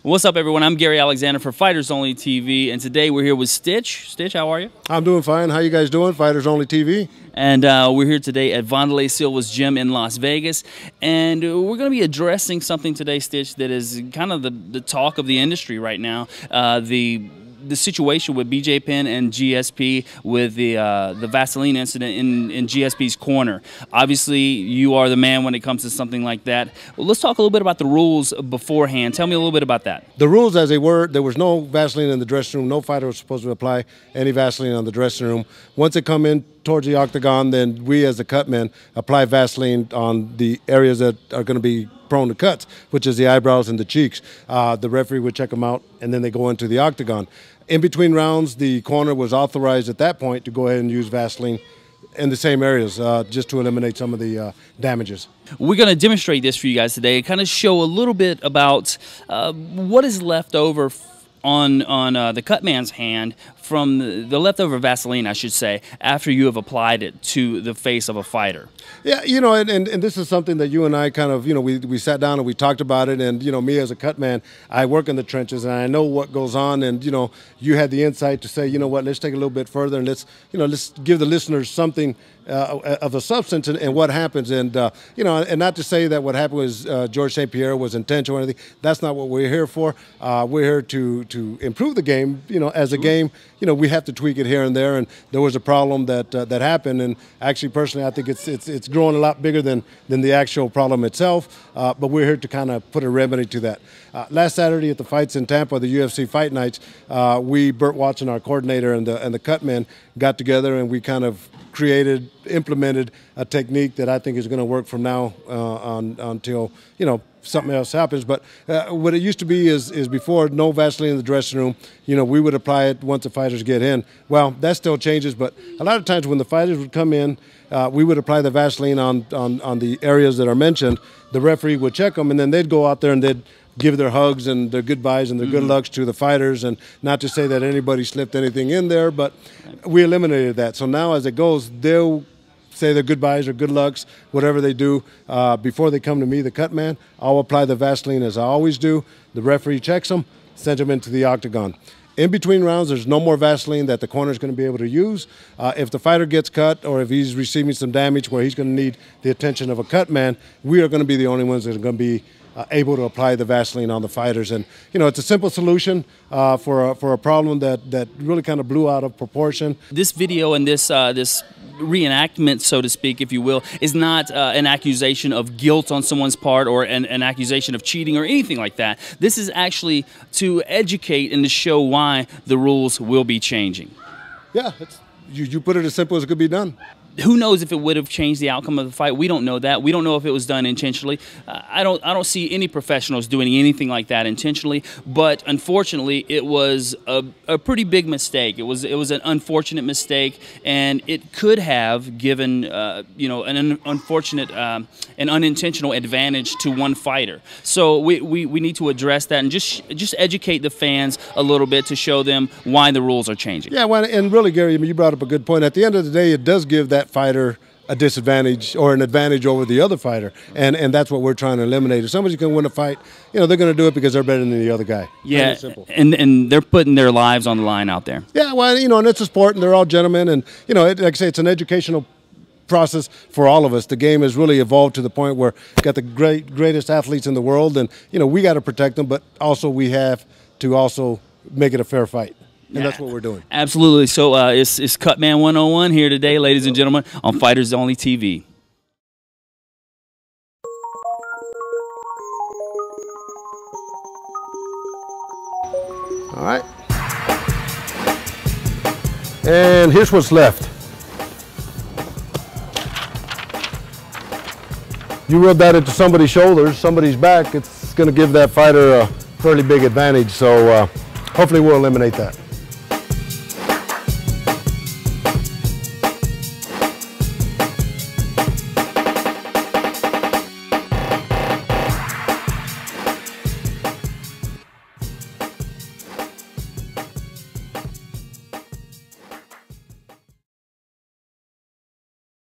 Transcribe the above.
What's up, everyone? I'm Gary Alexander for Fighters Only TV, and today we're here with Stitch. Stitch, how are you? I'm doing fine. How you guys doing? Fighters Only TV. And we're here today at Vasaline Silva's gym in Las Vegas, and we're going to be addressing something today, Stitch, that is kind of the talk of the industry right now. The situation with BJ Penn and GSP with the Vasaline incident in GSP's corner. Obviously, you are the man when it comes to something like that. Well, let's talk a little bit about the rules beforehand. Tell me a little bit about that. The rules as they were, there was no Vasaline in the dressing room. No fighter was supposed to apply any Vasaline on the dressing room. Once it come in towards the octagon, then we as the cutmen apply Vasaline on the areas that are going to be prone to cuts, which is the eyebrows and the cheeks. The referee would check them out, and then they go into the octagon. In between rounds, the corner was authorized at that point to go ahead and use Vasaline in the same areas just to eliminate some of the damages. We're going to demonstrate this for you guys today and kind of show a little bit about what is left over on the cutman's hand from the leftover Vasaline, I should say, after you have applied it to the face of a fighter. Yeah, you know, and this is something that you and I kind of, you know, we sat down and we talked about it, and, you know, me as a cut man, I work in the trenches and I know what goes on, and, you know, you had the insight to say, you know what, let's take it a little bit further and let's give the listeners something of a substance and what happens, and, you know, and not to say that what happened was George St. Pierre was intentional or anything. That's not what we're here for. We're here to improve the game, you know, as a game. You know, we have to tweak it here and there, and there was a problem that happened, and actually, personally, I think it's growing a lot bigger than the actual problem itself, but we're here to kind of put a remedy to that. Last Saturday at the fights in Tampa, the UFC Fight Nights, Burt Watson, our coordinator, and the cutmen got together, and we kind of implemented a technique that I think is going to work from now on until, you know, something else happens. But what it used to be is before, no Vaseline in the dressing room. You know, we would apply it once the fighters get in. Well, that still changes, but a lot of times when the fighters would come in, we would apply the Vaseline on the areas that are mentioned. The referee would check them, and then they'd go out there and they'd give their hugs and their goodbyes and their good lucks to the fighters, and not to say that anybody slipped anything in there, but we eliminated that. So now as it goes, they'll say their goodbyes or good lucks, whatever they do, before they come to me, the cut man. I'll apply the Vaseline as I always do. The referee checks them, sends them into the octagon. In between rounds, there's no more Vaseline that the corner is going to be able to use. If the fighter gets cut or if he's receiving some damage where he's going to need the attention of a cut man, we are going to be the only ones that are going to be able to apply the Vaseline on the fighters. And, you know, it's a simple solution for a problem that really kind of blew out of proportion. This video and this reenactment, so to speak, if you will, is not an accusation of guilt on someone's part or an accusation of cheating or anything like that. This is actually to educate and to show why the rules will be changing. Yeah, you put it as simple as it could be done. Who knows if it would have changed the outcome of the fight? We don't know that. We don't know if it was done intentionally. I don't see any professionals doing anything like that intentionally. But unfortunately, it was a pretty big mistake. It was an unfortunate mistake, and it could have given you know, an unfortunate, an unintentional advantage to one fighter. So we need to address that and just educate the fans a little bit to show them why the rules are changing. Yeah, well, and really, Gary, I mean, you brought up a good point. At the end of the day, it does give that fighter a disadvantage or an advantage over the other fighter, and that's what we're trying to eliminate. If somebody's going to win a fight, you know, they're going to do it because they're better than the other guy. Yeah, and they're putting their lives on the line out there. Yeah, well, you know, and it's a sport, and they're all gentlemen, and, you know, like I say, it's an educational process for all of us. The game has really evolved to the point where we've got the greatest athletes in the world, and, you know, we got to protect them, but also we have to also make it a fair fight. And that's what we're doing. Absolutely. So it's Cutman 101 here today, ladies and gentlemen, on Fighters Only TV. All right. And here's what's left. You rub that into somebody's shoulders, somebody's back, it's going to give that fighter a fairly big advantage. So hopefully we'll eliminate that.